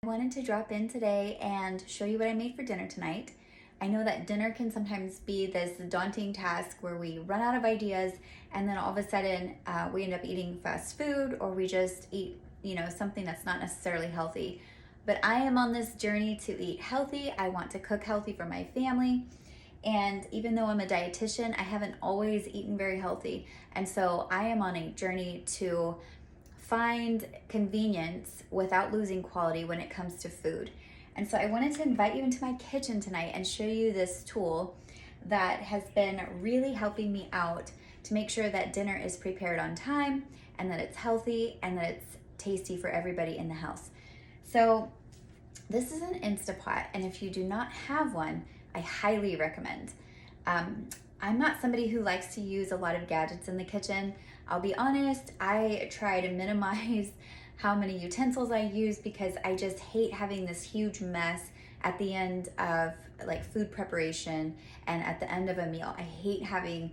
I wanted to drop in today and show you what I made for dinner tonight. I know that dinner can sometimes be this daunting task where we run out of ideas and then all of a sudden we end up eating fast food, or we just eat, something that's not necessarily healthy. But I am on this journey to eat healthy. I want to cook healthy for my family. And even though I'm a dietitian, I haven't always eaten very healthy. And so I am on a journey to find convenience without losing quality when it comes to food. And so I wanted to invite you into my kitchen tonight and show you this tool that has been really helping me out to make sure that dinner is prepared on time and that it's healthy and that it's tasty for everybody in the house. So this is an Instapot, and if you do not have one, I highly recommend. I'm not somebody who likes to use a lot of gadgets in the kitchen. I'll be honest, I try to minimize how many utensils I use because I just hate having this huge mess at the end of like food preparation and at the end of a meal. I hate having,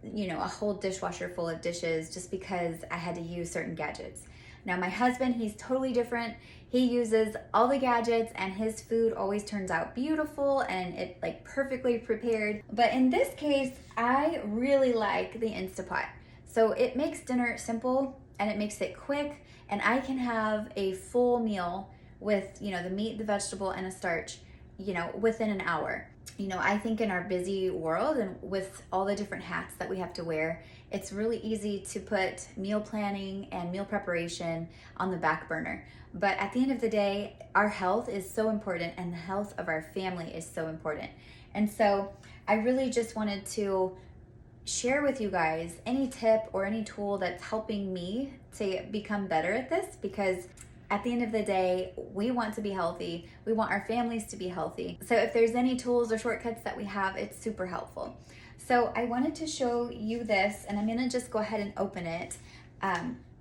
a whole dishwasher full of dishes just because I had to use certain gadgets. Now my husband, he's totally different. He uses all the gadgets and his food always turns out beautiful and it like perfectly prepared. But in this case, I really like the Instapot. So it makes dinner simple and it makes it quick, and I can have a full meal with, the meat, the vegetable, and a starch, within an hour. I think in our busy world and with all the different hats that we have to wear, it's really easy to put meal planning and meal preparation on the back burner. But at the end of the day, our health is so important and the health of our family is so important. And so I really just wanted to share with you guys any tip or any tool that's helping me to become better at this, because at the end of the day, we want to be healthy. We want our families to be healthy. So if there's any tools or shortcuts that we have, it's super helpful. So I wanted to show you this, and I'm gonna just go ahead and open it.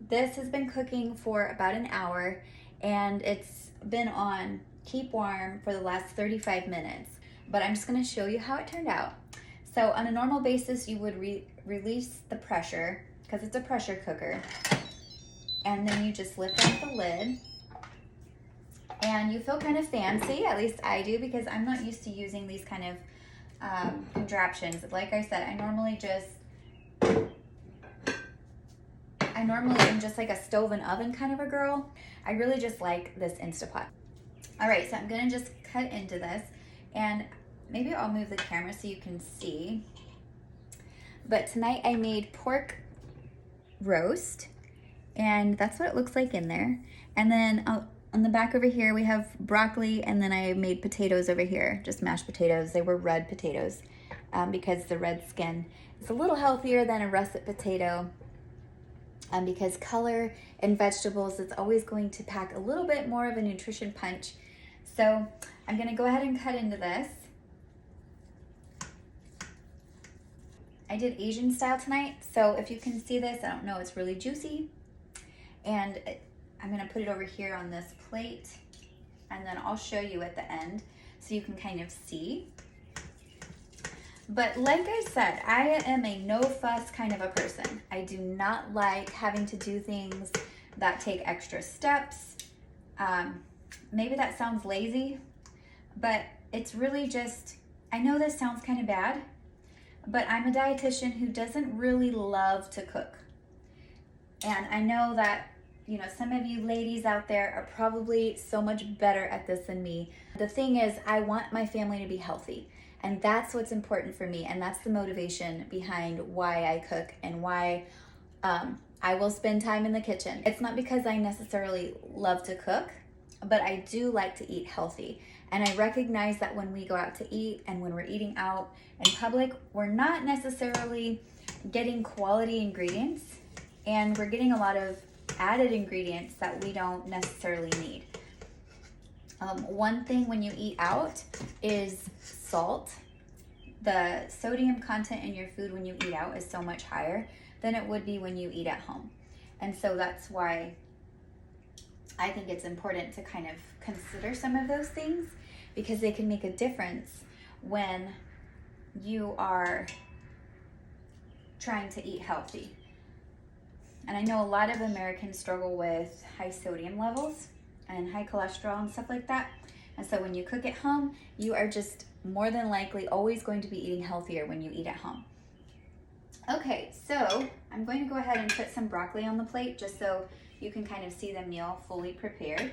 This has been cooking for about an hour, and it's been on keep warm for the last 35 minutes. But I'm just gonna show you how it turned out. So on a normal basis, you would release the pressure, because it's a pressure cooker. And then you just lift up the lid. And you feel kind of fancy, at least I do, because I'm not used to using these kind of contraptions. Like I said, I normally am just like a stove and oven kind of a girl. I really just like this Instapot. All right, so I'm gonna just cut into this, and maybe I'll move the camera so you can see. But tonight I made pork roast, and that's what it looks like in there. And then on the back over here, we have broccoli, and then I made potatoes over here, just mashed potatoes. They were red potatoes because the red skin is a little healthier than a russet potato, because color and vegetables, it's always going to pack a little bit more of a nutrition punch. So I'm gonna go ahead and cut into this. I did Asian style tonight, so if you can see this, I don't know, it's really juicy. And I'm gonna put it over here on this plate, and then I'll show you at the end so you can kind of see. But like I said, I am a no fuss kind of a person. I do not like having to do things that take extra steps. Maybe that sounds lazy, but it's really just, I know this sounds kind of bad, but I'm a dietitian who doesn't really love to cook. And I know that, some of you ladies out there are probably so much better at this than me. The thing is, I want my family to be healthy. And that's what's important for me. And that's the motivation behind why I cook and why I will spend time in the kitchen. It's not because I necessarily love to cook, but I do like to eat healthy. And I recognize that when we go out to eat and when we're eating out in public, we're not necessarily getting quality ingredients, and we're getting a lot of added ingredients that we don't necessarily need. One thing when you eat out is salt. The sodium content in your food when you eat out is so much higher than it would be when you eat at home. And so that's why I think it's important to kind of consider some of those things, because they can make a difference when you are trying to eat healthy. And I know a lot of Americans struggle with high sodium levels. and high cholesterol and stuff like that. And so when you cook at home, you are just more than likely always going to be eating healthier when you eat at home. Okay, so I'm going to go ahead and put some broccoli on the plate just so you can kind of see the meal fully prepared.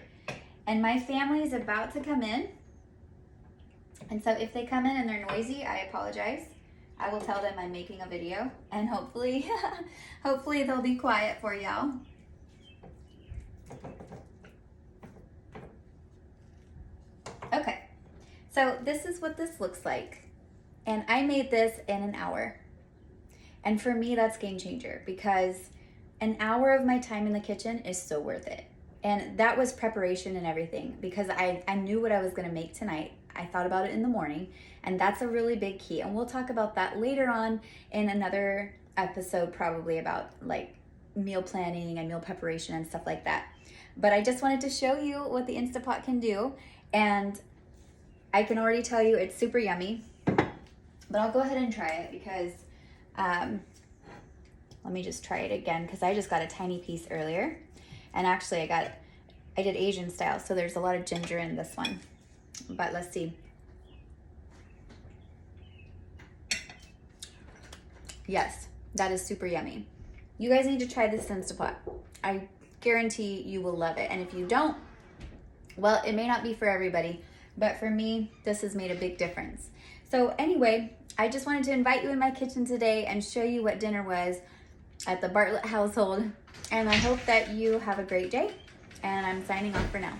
And my family is about to come in. And so if they come in and they're noisy, I apologize. I will tell them I'm making a video, and hopefully, hopefully they'll be quiet for y'all. Okay, so this is what this looks like. And I made this in an hour. And for me, that's game changer, because an hour of my time in the kitchen is so worth it. And that was preparation and everything, because I knew what I was gonna make tonight. I thought about it in the morning, and that's a really big key. And we'll talk about that later on in another episode, probably about like meal planning and meal preparation and stuff like that. But I just wanted to show you what the Instant Pot can do. And I can already tell you it's super yummy, but I'll go ahead and try it because, let me just try it again, because I just got a tiny piece earlier. And actually I did Asian style, so there's a lot of ginger in this one. But let's see. Yes, that is super yummy. You guys need to try this Instant Pot. I guarantee you will love it. And if you don't, well, it may not be for everybody, but for me, this has made a big difference. So anyway, I just wanted to invite you in my kitchen today and show you what dinner was at the Bartlett household. And I hope that you have a great day. And I'm signing off for now.